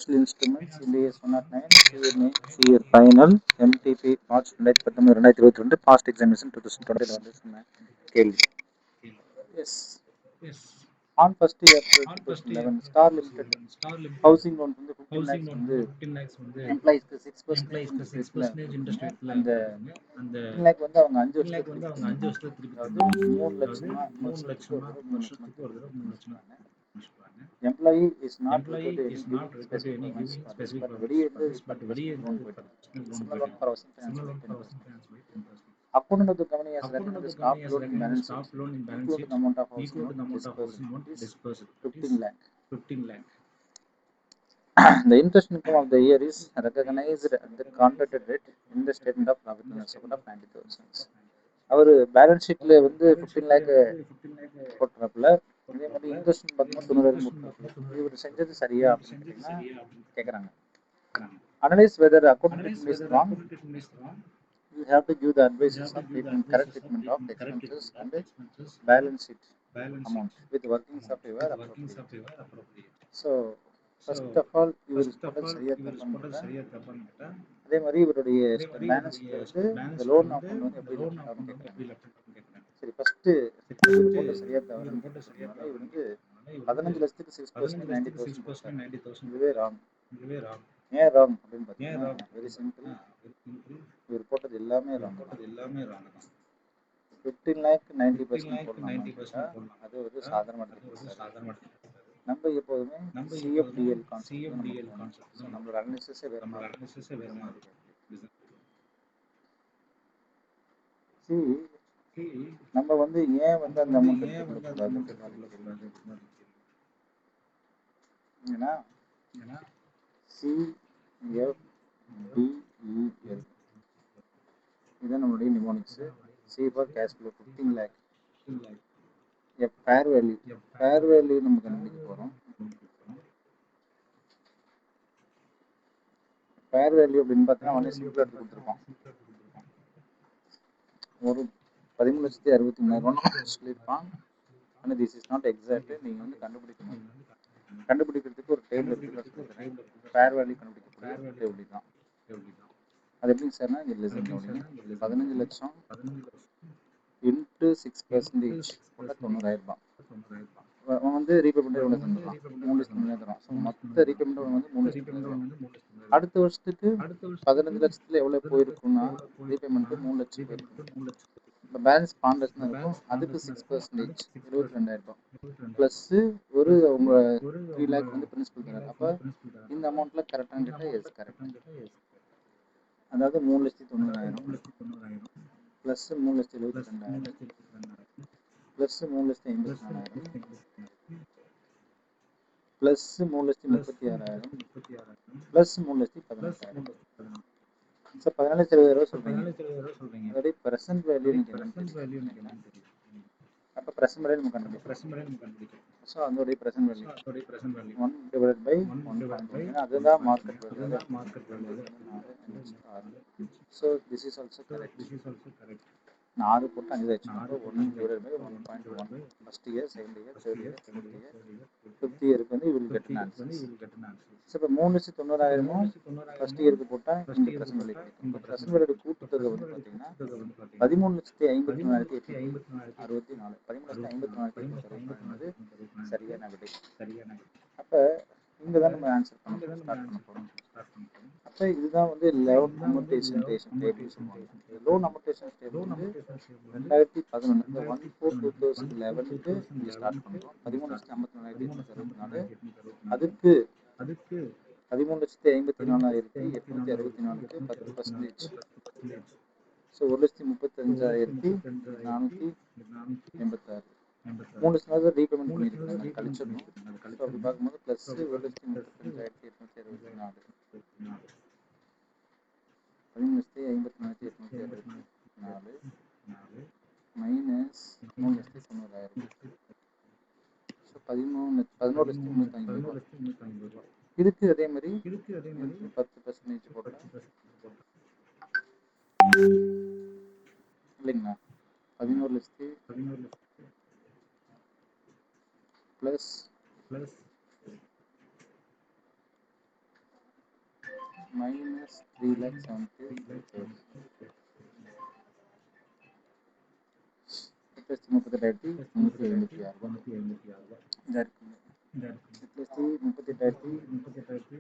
Industrial Instruments India 109 CMA CA Final MTP March 2019-2022 Past Examination 2020 வந்து சொன்னேன் கேள்வி. Yes. On first year 2011 Star Limited housing loan வந்து 15 lakhs வந்து எம்ப்ளாயிஸ்க்கு 6% interest rate அந்த 15 lakh வந்து அவங்க 5 வருஷத்துக்கு திருப்பி அதாவது 3 லட்சமா வருஷத்துக்கு ஒரு தடவை 3 லட்சமா திருப்பி. Employee is not required to any giving specific performance for this, but வெளியே இருந்து 10% loan போயிட்டு similar loan for housing finance rate 10%. Accountant of the company has recognized the staff loan in balance sheet equal to the amount of housing loan disbursed is 15 lakh. The interest income of the year is recognized at the contracted rate in the statement of profit and loss account of 90,000. அவர் balance ஷீட்ல வந்து 15 லேக் போட்டுறப்பல இதே மாதிரி interest பார்க்கும்போது 90,000 போட்டுறாப்புல இவர் செஞ்சது சரியா அப்படின்னு கேட்டீங்கன்னா கேட்குறாங்க. Analyse whether account treatment is wrong. You have to give the advices of correct treatment of expenses and balance sheet amount with workings of your appropriate. So first of all இவர் போட்டது சரியா தப்பான்னு கேட்டா அதே மாதிரி இவருடைய பேலன்ஸ் ஷீட்ல வந்து இந்த லோன் அக்கௌண்ட் வந்து எப்படி லெஃப்ட் ஆகும்னு கேட்குறாங்க. சரி ஃபர்ஸ்ட் இவர் போட்ட சரியா தவறுன்னு கேட்டதுனால இவர் வந்து 15 லட்சத்துக்கு 6% 90,000 போட்டார். இதுவே ராங். ஏன் ராங் அப்படின்னு பார்த்தீங்கன்னா வெரி சிம்பிள். இவர் போட்டது எல்லாமே ராங். 15 lakh 90% போடலாமான்னு கேட்டா அது ஒரு சாதாரண நம்ம எப்போதுமே சிஎஃப்டிஎல் கான்செப்ட் நம்மளோட அனாலிசிஸே வேற மாதிரி. நம்ம வந்து ஏன் வந்து அந்த அமௌண்ட் எடுத்துக்கூடாது ஏன்னா சிஎஃப்டிஇஎல் இதுதான் நம்மளுடைய mnemonics. C for cash flow 15 lakh fair value நம்ம கண்டுபிடிக்க போகிறோம். ஃபேர் வேல்யூ அப்படின்னு பார்த்தீங்கன்னா ஒன்று சிம்பிளாக எடுத்து கொடுத்துருக்கோம். ஒரு 13,63,000 சொல்லியிருப்பான். ஆனால் திஸ் இஸ் நாட் எக்ஸாக்ட். நீங்கள் வந்து கண்டுபிடிக்கிறதுக்கு ஒரு டேபிள் எடுத்துக்கிறேன். ஃபேர் வேல்யூ கண்டுபிடிக்கக்கூடிய டேபிள் தான். அது எப்படிங்க சார்னா இங்கே லெசன் 15 லட்சம் இன்ட்டு 6% போட்டால் 90,000 ரூபாய். அவன் வந்து ரீபேமெண்ட் எவ்வளோ தந்துடுவான் 3,90,000 தருவான். ஸோ மொத்த ரீபேமெண்ட் வந்து 3,90,000. அடுத்த வருஷத்துக்கு 15 லட்சத்தில் எவ்வளோ போயிருக்குன்னா ரீபேமெண்ட்டு 3 லட்சம் போயிருக்கும். இப்போ பேலன்ஸ் 12 லட்சம் தான் இருக்கும். அதுக்கு 6% 22,000 ப்ளஸ்ஸு ஒரு உங்கள் 3 lakh வந்து பிரின்சிபல் தராரு. அப்போ இந்த அமௌண்ட்டில் கரெக்டான டேட்டா எஸ் கரெக்ட். அதாவது 3,90,000 plus 3,72,000 plus 3,54,000 plus 3,36,000 plus 3,18,000. So 14,70,000 சொல்கிறீங்க. அதோடைய ப்ரெசன்ட் வேல்யூ எனக்கு என்னன்னு தெரியும். அப்போ ப்ரெசன்ட் வேல்யூ நம்ம கண்டுபிடிக்கும். ஸோ அதோடைய ப்ரெசன்ட் வேல்யூ 1/1.1 ஏன்னா அதுதான் market value. So this is also correct. 4 போட்டு 5 ஆச்சு. அப்போ 1/1.1 first year, second year, third year, fourth year, fifth இயருக்கு வந்து இவில் கெட் ஆன்சர்ஸ். ஸோ இப்போ 3,90,000 ஃபர்ஸ்ட் இயருக்கு போட்டால் இந்த ப்ரெசன்ட் வேல்யூ கிடைக்கும். இப்போ ப்ரெசன்ட் வேல்யூ கூட்டுத்தொகை வந்து பார்த்தீங்கன்னா 13,54,864. 13,54,864 சரியான விடை. அப்போ இங்கே தான் நம்ம ஆன்சர் ஸ்டார்ட் பண்ண போகிறோம். அப்போ இதுதான் வந்து லோன் அமோர்டைசேஷன் டேபிள் சொல்லுவாங்க. இந்த லோன் அமோர்டைசேஷன் டேபிள் வந்து 2011 இந்த 1/4/2011க்கு இங்கே ஸ்டார்ட் பண்ணுறோம். 13,54,864. அதுக்கு 13,54,864க்கு 10%. ஸோ 1,35,486. 3 ரீபேமெண்ட் பண்ணியிருக்காங்க. அது கழிச்சிடணும். ஸோ அப்படி பார்க்கும்போது ப்ளஸ் 1,35,864 13,54,864 மைனஸ் 3,90,000. ஸோ 11,350. இதுக்கு அதே மாதிரி 10% போட்டால் இல்லைங்களா 11,00,000 ப்ளஸ் minus 3,70,000 plus 38,356 ரூபாய் இதா இருக்குங்க. plus 38,000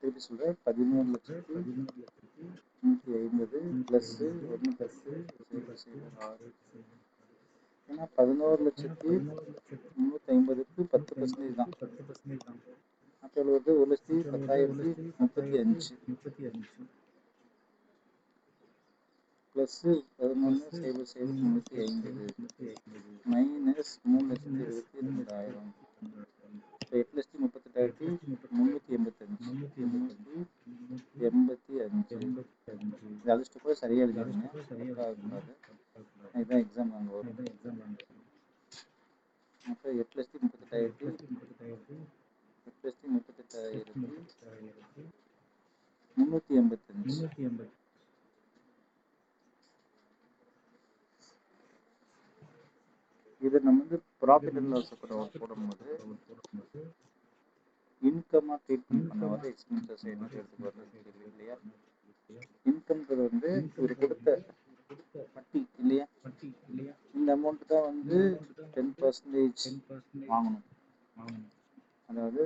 திருப்பி சொல்கிறேன் 11,150,000 ப்ளஸ் 1,10,0,6 ஏன்னா 11,350,000க்கு 10% தான். அப்போ வருது 1,10,035 ப்ளஸ் 11,0,350 மைனஸ் 3,72,000 இப்போ 8,38,385 இது அழிச்சிட்டு கூட சரியாக எழுதிடுங்க, இருக்கக்கூடாது. இதுதான் எக்ஸாம் அங்கே வரும். அப்போ 8,38,385 இதை நம்ம வந்து ப்ராஃபிட் அண்ட் லாஸ் அக்கௌண்ட் போடும்போது இன்கமாக ட்ரீட்மெண்ட் பண்ணுவாங்க. எக்ஸ்பென்சஸ் என்ன எடுத்துக்கு வரணும்னு தெரியல இல்லையா. இன்கம்ன்றது வந்து இவர் கொடுத்த வட்டி இல்லையா, இந்த அமௌண்ட் தான் வந்து 10% வாங்கணும். அதாவது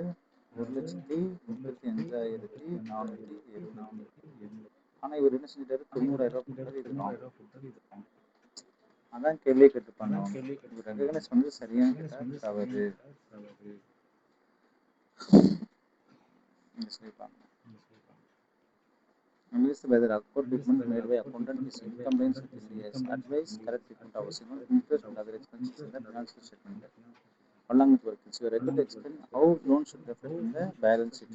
1,35,470. ஆனால் இவர் என்ன செஞ்சிட்டாரு, 90,000 ரூபா கொடுத்தாரு. இது வாங்கணும். அதான் கேள்வியே கேட்டு பண்ணுவாங்க. இவர் ரெகக்னைஸ் வந்து சரியான கேட்டால் தவறு சொல்லியிருப்பாங்க. Analysis whether account treatment made by accountant is in compliance with India's advice, correct treatment of single interest and other expenses in the financial statement. Along with workings, you are required to explain how loan should reflect in the balance sheet.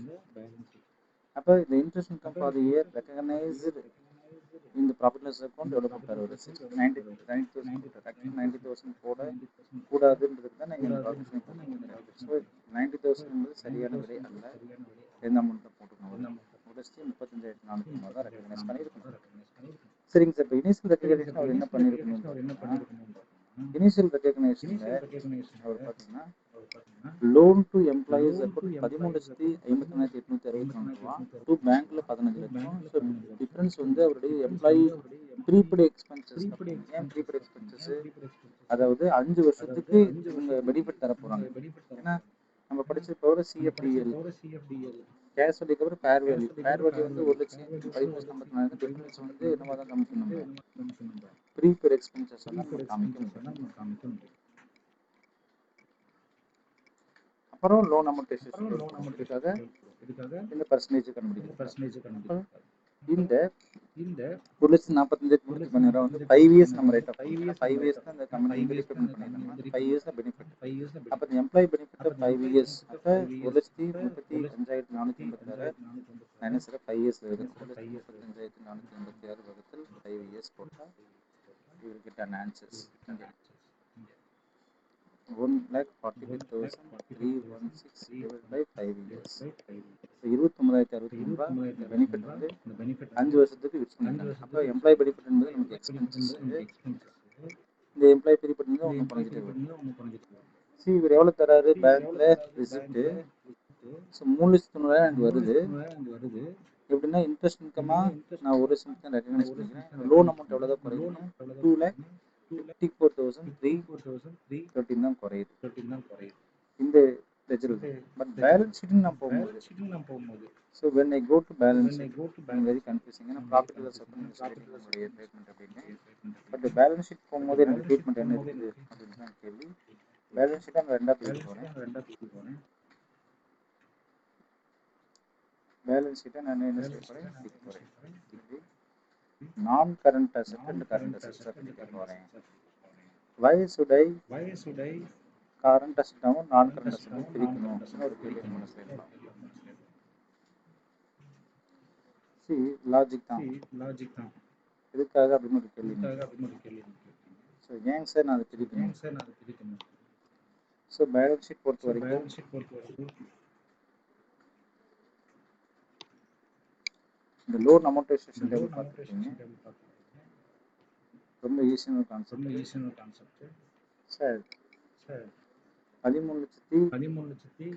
அப்போ the interest income for the year recognized in the profit and loss account எவ்வளோ கொடுத்தாரு, ஒரு 90,000 கொடுத்தாரு. Actually 90,000 போட கூடாதுன்றதுக்கு தான் நீங்கள் இந்த profit போட்டுருக்கீங்க. So 90,000 என்பது சரியான விலை அல்ல. எந்த அமௌண்ட்டில் போட்டுக்கணும், 1,35,450 தான் ரெக்கக்னைஸ் பண்ணியிருக்கணும். சரிங்க சார். இப்போ இனிஷியல் ரெக்கக்னேஷன் அவர் என்ன பண்ணியிருக்கணும், இனிஷியல் ரெக்கக்னேஷனில் அவர் பார்த்தீங்கன்னா லோன் டு எம்ப்ளாயீஸ் அக்கௌண்ட் 13,54,864 ரூபா, டு பேங்க்ல 15 லட்சம். ஸோ டிஃப்ரென்ஸ் வந்து அவருடைய எம்ப்ளாயி ப்ரீபெய்டு எக்ஸ்பென்சஸ். ஏன் ப்ரீபெய்டு எக்ஸ்பென்சஸ், அதாவது 5 வருஷத்துக்கு இவங்க பெனிஃபிட் தர போகிறாங்க. ஏன்னா நம்ம படிச்சப்போ சிஎஃப்டிஎல் கேஷ் வட்டிக்கு அப்புறம் ஃபேர் வேல்யூ வந்து 1,05,54,000. டிஃபரன்ஸ் வந்து என்னவா தான் காமிக்கணும், நம்ம ப்ரீபெய்டு எக்ஸ்பென்சஸ் வந்து நம்ம காமிக்க முடியும். அப்புறம் லோன் அமௌண்டேஷன் இதுக்காக இந்த பர்சன்டேஜ் கண்டுபிடிக்கும். இந்த 1,45,000 வந்து 5 இயர்ஸ் நம்ம ரேட் ஆஃப் 5 இயர்ஸ் தான் இந்த கம்பெனி பெனிஃபிட் பண்ணிருக்காங்க. 5 இயர்ஸ் தான் பெனிஃபிட். அப்போ இந்த எம்ப்ளாயி பெனிஃபிட் 5 இயர்ஸ். அப்போ 1,35,486 மைனஸ் 5 இயர்ஸ் வருது. 1,35,486 வகுத்தல் 5 இயர்ஸ் போட்டால் இவர்கிட்ட ஆன்சர்ஸ் 1,45,316 by 5 years. 29,063 பெனிஃபிட் வந்து 5 வருஷத்துக்கு யூஸ் பண்ணிருக்காங்க. அப்போ எம்ப்ளாயி பெனிஃபிட் என்பது நமக்கு எக்ஸ்பென்சஸ். இந்த எம்ப்ளாயி பெனிஃபிட் வந்து ஒன்று குறைஞ்சிட்டே வரும். சரி, இவர் எவ்வளோ தராரு பேங்க்ல ரிசிப்ட். ஸோ 3,90,000 எனக்கு வருது. எப்படின்னா இன்ட்ரெஸ்ட் இன்கமாக நான் 1,00,000 ரெகக்னைஸ் பண்ணிக்கிறேன். லோன் அமௌண்ட் எவ்வளோ தான் குறையுதுன்னா 2,54,313 தான் குறையுது இந்த ரிசல்ட். பட் பேலன்ஸ் ஷீட்னு நான் போகும்போது so when I go to balance sheet very confusing. ஏன்னா ப்ராஃபிட் லாஸ் அக்கௌண்ட் சொல்லிட்டு ட்ரீட்மெண்ட் அப்படின்னு. பட் பேலன்ஸ் ஷீட் போகும்போது எனக்கு ட்ரீட்மெண்ட் என்ன இருக்குது அப்படின்னு தான் கேள்வி. பேலன்ஸ் ஷீட்டை நான் ரெண்டாக பிரிக்க போகிறேன். பேலன்ஸ் ஷீட்டை நான் என்ன செய்ய போகிறேன், பிரிக்க போகிறேன். நான் கரண்ட் அசெட் அண்ட் கரண்ட் அசெட்ஸாக பிரிக்க போகிறேன். Why should I current asset ஆகும் நான் கரண்ட் அசெட் பிரிக்கணும் ஒரு கேள்வி மனசில் இருக்கலாம். லாஜிக் தான் எதுக்காக அப்படின்னு ஒரு கேள்வி. ஸோ ஏங்க சார் நான் அதை பிரிக்கணும். ஸோ பேலன்ஸ் ஷீட் பொறுத்த வரைக்கும் இந்த லோன் அமௌண்டேஷன் டேபிள் பார்த்துருக்கீங்க. ரொம்ப ஈஸியான concept sir. 13,00,000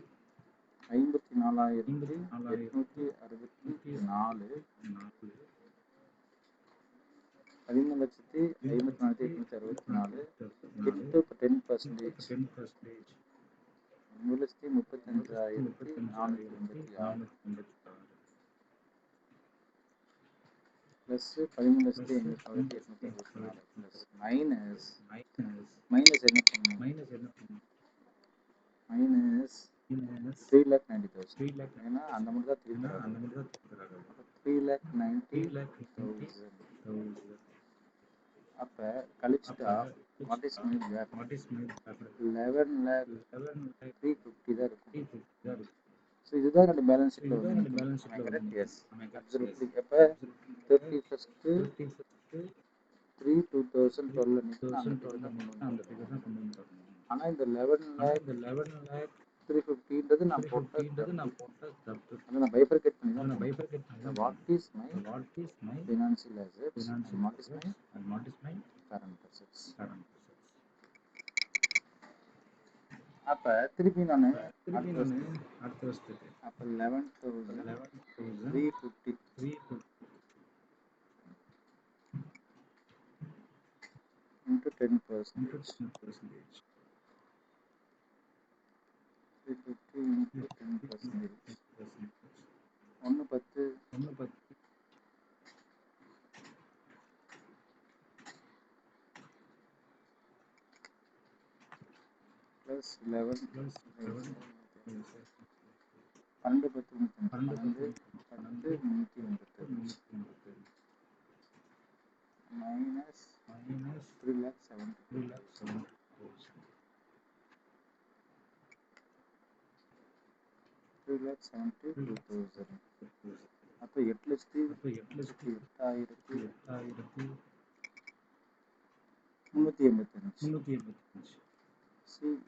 54,864 13,54,864 into 10%, 3,35,486 plus 13,54,864 plus minus என்ன பண்ணும் minus 3,90,000 ஏன்னா அந்த மட்டும் தான் திருப்பி தராங்க 3,90,000 அப்ப கழிச்சுட்டா what is my gap 11,350 தான் இருக்கும் ஸோ இதுதான் என்னோட பேலன்ஸ் ஷீட்ல வந்து கரெக்ட் எஸ் அப்சல்யூட்லி அப்போ 31st 3/2012 அன்னைக்கு நான் அந்த ஃபிகர் தான் கொண்டு வந்து ஆனால் இந்த 11,350ன்றது நான் போட்ட அதை நான் பைஃபர்கேட் பண்ணி தான் what is my financial assets and what is my current assets அப்போ திருப்பி நான் அடுத்த வருஷத்துக்கு அப்போ 11,350 into 10%. 350 into 10%. 1/10 plus 11 12 minus 3,70,000 3,72,000 அப்போ 8,08,385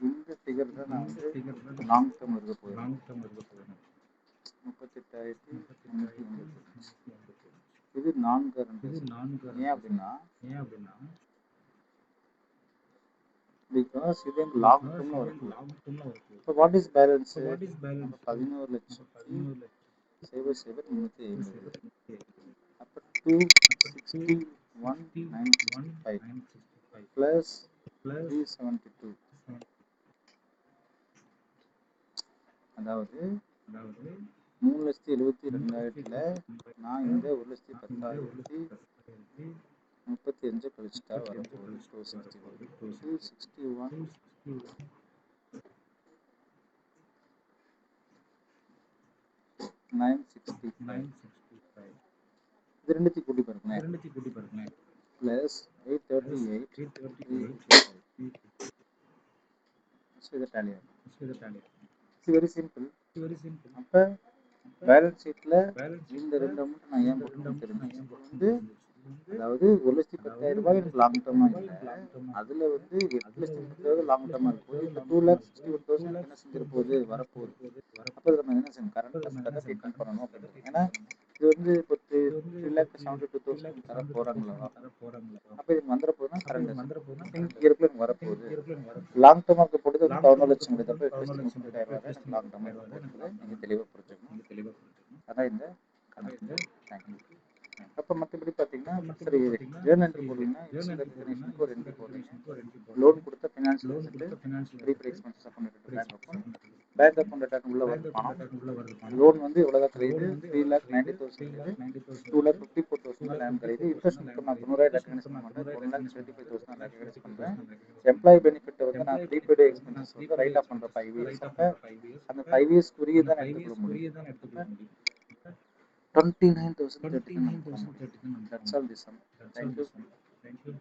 இந்த ஃபிகர் தான் நான் வந்து லாங் டேர்ம் இருக்க போகிறேன் 38,385 இது நான் கரண்ட் ஏன் அப்படின்னா பிகாஸ் இது லாங் டேர்ம்ல வரும் இப்போ வாட் இஸ் பேலன்ஸ் 11,0350 அப்போ 261,965 plus 372 அதாவது 3,72,200 நான் இந்த 1,10,35 கழிச்சுட்டா வரப்போகுது 261 965 இது ரெண்டுத்தையும் கூட்டி பாருங்களேன் plus 838 ஸோ இதை டேலி ஆகும் இட்ஸ் வெரி சிம்பிள் அப்போ பேலன்ஸ் ஷீட்டில் இந்த ரெண்டு அமௌண்ட் நான் ஏன் போட்டுன்னு தெரிஞ்சு வந்து அதாவது 1,10,000 எனக்கு லாங் டேர்மாக இல்லை அதில் வந்து 8,30,000 லாங் டேர்மாக இருக்கும் இந்த 2,61,000 எனக்கு என்ன செஞ்சிட போகுது வரப்போகுது அப்போ நம்ம என்ன செய்யணும் கரண்ட் அசெட்டாக ட்ரீட்மெண்ட் பண்ணணும் அப்படின்னு ஏன்னா இது வந்து இப்போ 3,72,000 தர போகிறாங்களா அப்போ இதுக்கு வந்துட போகுதுன்னா கரண்ட் இயருக்குள்ள எனக்கு வரப்போகுது லாங் டேர்மாக போட்டது வந்து 11 லட்சம் கிடையாது 8,30,000 எனக்கு லாங் டேர்மாக இருக்குது நீங்கள் தெளிவாக புரிஞ்சுக்கணும் அதான் இந்த கணக்கு தேங்க்யூ அப்போ மற்றபடி பார்த்தீங்கன்னா சரி ஜேர்னல் என்ட்ரி போடுறீங்கன்னா எக்ஸல் ரெகக்னேஷனுக்கு ஒரு என்ட்ரி போடுறீங்க லோன் கொடுத்த financial asset prepaid expenses account bank account data உள்ள வருது பணம் லோன் வந்து எவ்வளோதான் கிடையாது 3,90,000 2,54,000 லேண்ட் கிடையாது இன்ட்ரெஸ்ட் இன்கம் நான் 90,000 ரெகக்னைஸ் பண்ண மாட்டேன் 1,75,000 ரெகக்னைஸ் பண்ணுறேன் எம்ப்ளாயி பெனிஃபிட் வந்து நான் ப்ரீபெய்டு எக்ஸ்பென்சஸ் வந்து ரைட் ஆஃப் பண்ணுறேன் 5 இயர்ஸ் அப்போ அந்த 5 இயர்ஸ்க்குரிய தான் எடுத்துக்கொள்ள முடியும் 29,030 that's all this sum. Thank you.